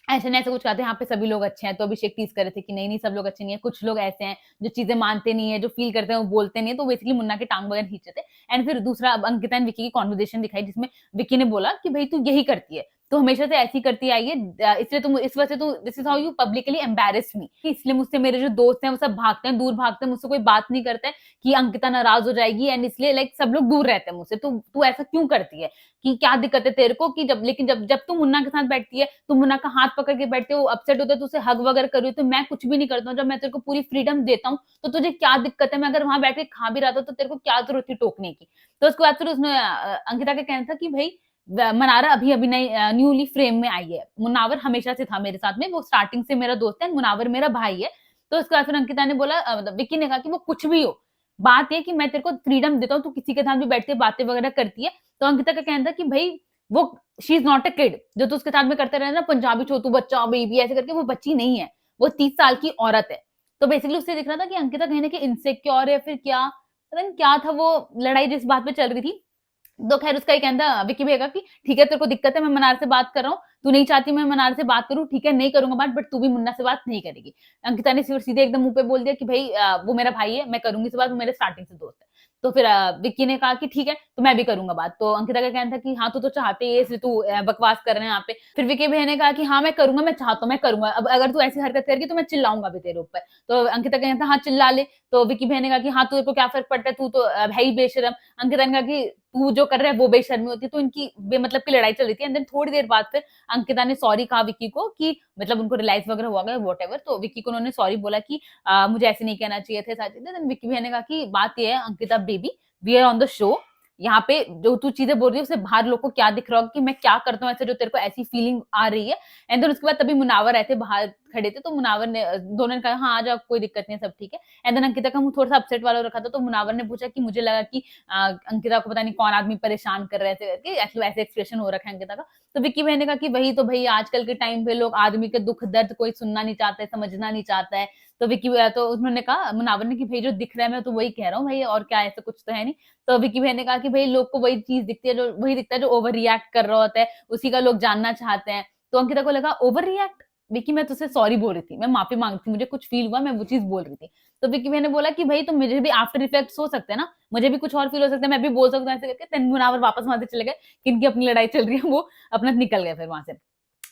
S1: ऐसे ना ऐसे कुछ कहते हैं, यहाँ पे सभी लोग अच्छे हैं। तो अभिषेक टीज कर रहे थे कि नहीं नहीं सब लोग अच्छे नहीं है, कुछ लोग ऐसे हैं जो चीजें मानते नहीं है, जो फील करते हैं वो बोलते नहीं है। तो बेसिकली मुन्ना के टांग वगैरह खींचे थे। एंड फिर दूसरा अंकिता एंड विकी की कॉन्वर्जेशन दिखाई, जिसमें विकी ने बोला कि भाई तू यही करती है, तो हमेशा से ऐसी करती आई है, इसलिए तुम इस वजह से तू this is how you publicly embarrass me, इसलिए मुझसे मेरे जो दोस्त हैं वो सब भागते हैं, दूर भागते हैं, मुझसे कोई बात नहीं करते हैं कि अंकिता नाराज हो जाएगी, एंड इसलिए लाइक सब लोग दूर रहते हैं मुझसे। तू ऐसा क्यों करती है, कि क्या दिक्कत है तेरे को, कि जब तू मुन्ना के साथ बैठती है, तू मुन्ना का हाथ पकड़ के बैठते हो, अपसेट होता है तो उसे हग वगैरह कर रही हो, तो मैं कुछ भी नहीं करता हूँ, जब मैं तेरे को पूरी फ्रीडम देता हूँ तो तुझे क्या दिक्कत है, मैं अगर वहां बैठ के खा भी रहा था तो तेरे को क्या जरूरत थी टोकने की। तो उसके बाद फिर उसने अंकिता का कहना था कि भाई मनारा अभी अभी नई न्यूली फ्रेम में आई है, मुनावर हमेशा से था मेरे साथ में, वो स्टार्टिंग से मेरा दोस्त है, मुनावर मेरा भाई है। तो उसके बाद फिर अंकिता ने बोला, मतलब विक्की ने कहा कि वो कुछ भी हो, बात ये कि मैं तेरे को फ्रीडम देता हूँ, तू किसी के साथ भी बैठ के बातें वगैरह करती है। तो अंकिता का कहना था कि भाई वो she is not a kid, जो तू उसके साथ में करते रहे ना पंजाबी छोटू बच्चा बेबी ऐसे करके, वो बच्ची नहीं है, वो 30 साल की औरत है। तो बेसिकली उससे दिख रहा था कि अंकिता कहीं ना कहीं इनसिक्योर है, फिर क्या पता नहीं क्या था वो लड़ाई जिस बात पे चल रही थी। तो खैर उसका ही कहना विक्की भैया कि ठीक है तेरे को दिक्कत है, मैं मनार से बात कर रहा हूँ, तू नहीं चाहती मैं मनार से बात करूँ, ठीक है नहीं करूंगा बात, बट तू भी मुन्ना से बात नहीं करेगी। अंकिता ने सीधे एकदम मुंह पे बोल दिया कि भाई वो मेरा भाई है, मैं करूंगी से बात, वो मेरे स्टार्टिंग से दोस्त है। तो फिर विक्की ने कहा कि ठीक है तो मैं भी करूंगा बात। तो अंकिता का कहना था कि हाँ तू तो चाहते है, इसलिए तू बकवास कर रहे हैं यहाँ पे। फिर विक्की भैया ने कहा कि हाँ मैं करूंगा, मैं चाहता हूँ मैं करूंगा, अब अगर तू ऐसी हरकत करेगी तो मैं चिल्लाऊंगा भी तेरे ऊपर। तो अंकिता का कहना था हाँ चिल्ला ले। तो विक्की भैया ने कहा कि हाँ तुझे को क्या फर्क पड़ता है, तू तो है ही बेशरम। अंकिता ने कहा कि तू जो कर रहा है वो बेशर्मी होती है। तो इनकी बेमतलब की लड़ाई चल रही थी, एंड देन थोड़ी देर बाद फिर अंकिता ने सॉरी कहा विक्की को, कि मतलब उनको रियलाइज वगैरह हुआ गया वॉट एवर। तो विक्की को उन्होंने सॉरी बोला कि मुझे ऐसे नहीं कहना चाहिए थे सारी चीजें। विक्की भैया ने कहा कि बात ये है Ankita baby, we are on the show, यहाँ पे जो तू चीजें बोल रही है उससे बाहर लोग को क्या दिख रहा होगा कि मैं क्या करता हूँ ऐसे, जो तेरे को ऐसी फीलिंग आ रही है। एंड देन उसके बाद तभी मुनावर आए थे बाहर खड़े थे, तो मुनावर ने दोनों ने कहा हाँ आ जाओ कोई दिक्कत नहीं है सब ठीक है। एंड देन अंकिता का मुंह थोड़ा सा अपसेट वाला रखा था, तो मुनावर ने पूछा कि मुझे लगा कि अंकिता को पता नहीं कौन आदमी परेशान कर रहे थे करके, एक्चुअली ऐसे एक्सप्रेशन हो रखा है अंकिता का। तो विक्की भाई ने कहा कि वही तो भाई आजकल के टाइम पे लोग आदमी के दुख दर्द कोई सुनना नहीं चाहता है, समझना नहीं चाहता है। तो विक्की तो उन्होंने कहा मुनावर ने कि भाई जो दिख रहा है मैं तो वही कह रहा हूँ भाई, और क्या ऐसा कुछ तो है नहीं। तो विक्की भाई ने कहा कि भाई लोग को वही चीज दिखती है, जो वही दिखता है जो ओवर रिएक्ट कर रहा होता है, उसी का लोग जानना चाहते हैं। तो अंकिता को लगा ओवर रिएक्ट, विक्की मैं तुझसे सॉरी बोल रही थी, मैं माफी मांग रही थी, मुझे कुछ फील हुआ मैं वो चीज बोल रही थी। तो विक्की भाई ने बोला कि भाई तो मुझे भी आफ्टर इफेक्ट्स हो सकते हैं ना, मुझे भी कुछ और फील हो सकता है, मैं भी बोल सकता हूँ ऐसे करके। तेन मुनावर वापस वहां से चले गए, किनकी अपनी लड़ाई चल रही है वो अपना निकल गए फिर वहां से।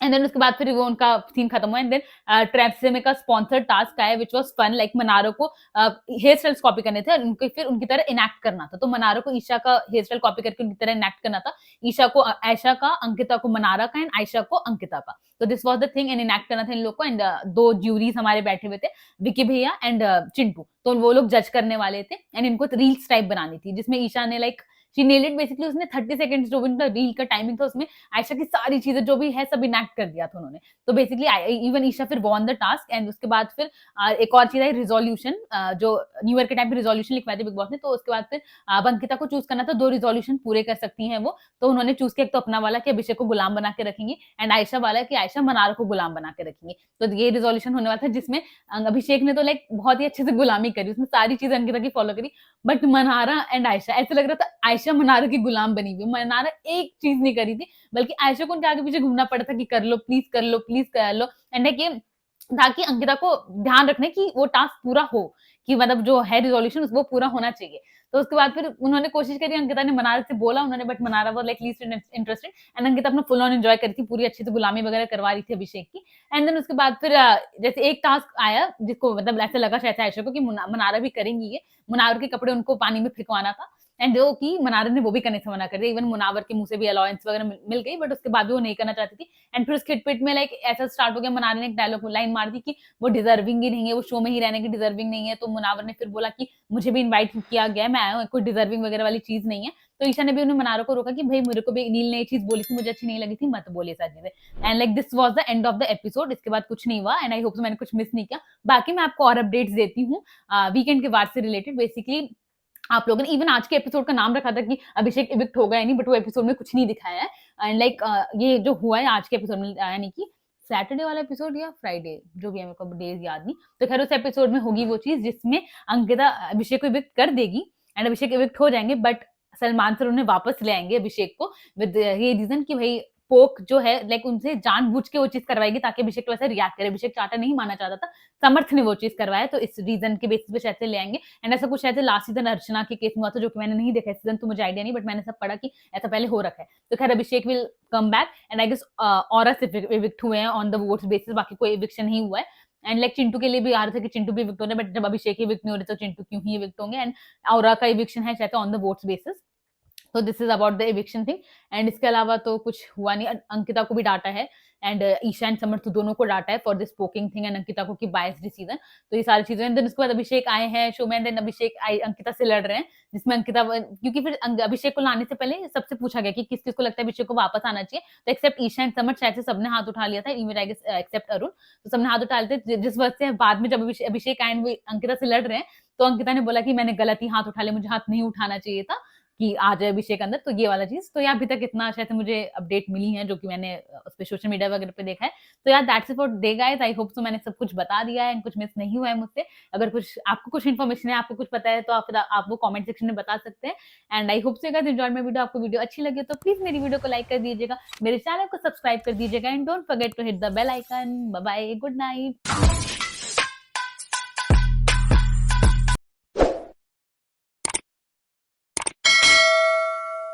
S1: एंड देन उसके बाद फिर वो उनका सीन खत्म हुआ। एंड देन ट्रेप्सिमे का स्पॉन्सर्ड टास्क आया विच वाज फन, लाइक मनारो को हेयर स्टाइल्स कॉपी करने थे, उनको फिर उनकी तरह इनैक्ट करना था। तो मनारो को ईशा का हेयर स्टाइल कॉपी करके उनकी तरह इनैक्ट करना था, ईशा को आयशा का, अंकिता को मनारा का, एंड आयशा को अंकिता का। तो this was the thing, and enact करना था इन लोग को। एंड दो ज्यूरीज हमारे बैठे हुए थे, विकी भैया एंड चिंटू, तो वो लोग जज करने वाले थे। एंड इनको रील्स टाइप बनानी थी, जिसमें ईशा ने like she nailed it. Basically उसने 30 सेकंड्स जो भी उनका रील का टाइमिंग था उसमें आयशा की सारी चीजें जो भी है सब इनैक्ट कर दिया था उन्होंने। तो बेसिकली इवन ईशा फिर वॉन द टास्क एंड उसके बाद फिर एक और चीज है रिजोल्यूशन, जो न्यू ईयर के टाइम पे रिजोल्यूशन लिखवाए थे बिग बॉस ने। तो उसके बाद फिर अब अंकिता को चूज करना था, 2 रिजोल्यूशन पूरे कर सकती हैं वो। तो उन्होंने चूज किया एक तो अपना वाला कि अभिषेक को गुलाम बना के रखेंगी, एंड आयशा वाला कि आयशा मनारा को गुलाम बना के रखेंगी। तो ये रिजोल्यूशन होने वाला था जिसमें अभिषेक ने तो लाइक बहुत ही अच्छे से गुलामी करी, उसने सारी चीजें अंकिता की फॉलो करी। बट मनारा एंड आयशा, ऐसा लग रहा था आयशा मनारा की गुलाम बनी हुई, मनारा एक चीज नहीं करी थी, बल्कि आयशा को उनके आगे पीछे घूमना पड़ा था कि कर लो प्लीज, कर लो प्लीज, कर लो। एंड ये ताकि अंकिता को ध्यान रखने की वो टास्क पूरा हो, कि मतलब जो है रिजोल्यूशन वो पूरा होना चाहिए। तो उसके बाद फिर उन्होंने कोशिश करी, अंकिता ने मनारा से बोला उन्होंने, बट मनारा वो like least interested, and Ankita अपना फुल ऑन एंजॉय करी थी, पूरी अच्छे से गुलामी वगैरह करवा रही थी अभिषेक की। एंड देन उसके बाद फिर जैसे एक टास्क आया जिसको मतलब ऐसा लगा शायद आयशा को कि मनारा भी करेंगी ये, मुनावर के कपड़े उनको पानी में फेंकवाना था, एंड जो कि मनारा ने वो भी करने से मना कर दिया। इवन मुनावर के मुंह से भी अलाउंस वगैरह मिल गई, बट उसके बाद भी वो नहीं करना चाहती थी। एंड फिर उस खिटपिट में लाइक ऐसा स्टार्ट हो गया, मनारा ने एक डायलॉग लाइन मार दी कि वो डिजर्विंग ही नहीं है, वो शो में ही रहने की डिजर्विंग नहीं है। तो मुनावर ने फिर बोला कि मुझे भी इन्वाइट किया गया, मैं आया हूँ, कोई डिजर्विंग वगैरह वाली चीज नहीं है। तो ईशा ने भी उन्हें मनारा को रोका कि भाई मेरे को भी नील ने ये चीज बोली थी, मुझे अच्छी नहीं लगी थी, मत बोले सारी चीजें। And like this was the end of the episode. इसके बाद कुछ नहीं हुआ, एंड आई होप मैंने कुछ मिस नहीं किया। बाकी मैं आपको और अपडेट्स देती हूँ वीकेंड के बाद से रिलेटेड। बेसिकली आप लोगों ने इवन आज के एपिसोड का नाम रखा था कि अभिषेक इविक्ट होगा या नहीं, बट वो एपिसोड में कुछ नहीं दिखाया है। एंड लाइक ये जो हुआ है आज के एपिसोड में, यानी कि सैटरडे वाला एपिसोड या फ्राइडे, जो भी है मेरे को डेज याद नहीं, तो खैर उस एपिसोड में होगी वो चीज जिसमें अंकिता अभिषेक को इविक्ट कर देगी, एंड अभिषेक इविक्ट हो जाएंगे, बट सलमान सर उन्हें वापस ले आएंगे अभिषेक को, विद ये रीजन कि भाई पोक जो है लाइक उनसे जानबूझ के वो चीज करवाएगी ताकि अभिषेक वैसे रिएक्ट करे। अभिषेक चाटा नहीं मानना चाहता था, समर्थ ने वो चीज करवाया, तो इस रीजन के बेसिस पे शायद से ले आएंगे। एंड ऐसा कुछ शायद लास्ट सीजन अर्चना के केस में हुआ था, जो कि मैंने नहीं देखा सीजन, तो मुझे आइडिया नहीं, बट मैंने सब पढ़ा कि ऐसा पहले हो रखा है। तो खैर Abhishek will come back, and I guess औरत इविक्ट हुए हैं ऑन द वोट्स बेसिस, बाकी कोई इविक्शन नहीं हुआ है। एंड लाइक चिंटू के लिए भी आ रहा था कि चिंटू भी इविक्ट हो रहे, बट जब अभिषेक इविक्ट नहीं हो रहे तो चिंटू क्यों ही इविक्ट होंगे। एंड औरा का इविक्शन है शायद ऑन द वोट्स बेसिस। तो this is about the eviction thing. And इसके अलावा तो कुछ हुआ नहीं। अंकिता को भी डांटा है, एंड ईशा एंड समर्थ दोनों को डांटा है for this poking thing, and Ankita को कि बायस डिसीजन। तो ये सारी चीजें। देन उसके बाद अभिषेक आए हैं शो में, देन अभिषेक अंकिता से लड़ रहे हैं, जिसमें अंकिता, क्योंकि फिर अभिषेक को लाने से पहले सबसे पूछा गया कि किस किस को लगता है अभिषेक को वापस आना चाहिए, तो एक्सेप्ट ईशा एंड समर्थ शायद से सबने हाथ उठा लिया था, even I guess except Arun, तो सबने हाथ उठा लिए थे। जिस वजह से बाद में जब अभिषेक आए वो अंकिता से लड़ रहे हैं, तो अंकिता ने बोला कि मैंने गलत ही हाथ उठा लिया, मुझे हाथ नहीं उठाना चाहिए था कि आ जाए अभिषेक अंदर। तो ये वाला चीज, तो यार अभी तक इतना शायद मुझे अपडेट मिली है जो कि मैंने उस पे सोशल मीडिया वगैरह पे देखा है। तो यार that's it for day guys, I hope so मैंने सब कुछ बता दिया है, कुछ मिस नहीं हुआ है मुझसे। अगर कुछ आपको कुछ इन्फॉर्मेशन है, आपको कुछ पता है, तो आप वो कमेंट सेक्शन में बता सकते हैं। And I hope so guys enjoyed my video. आपको वीडियो अच्छी लगी तो प्लीज मेरी वीडियो को लाइक कर दीजिएगा, मेरे चैनल को सब्सक्राइब कर दीजिएगा, and don't forget to hit the bell icon. Bye bye, good night.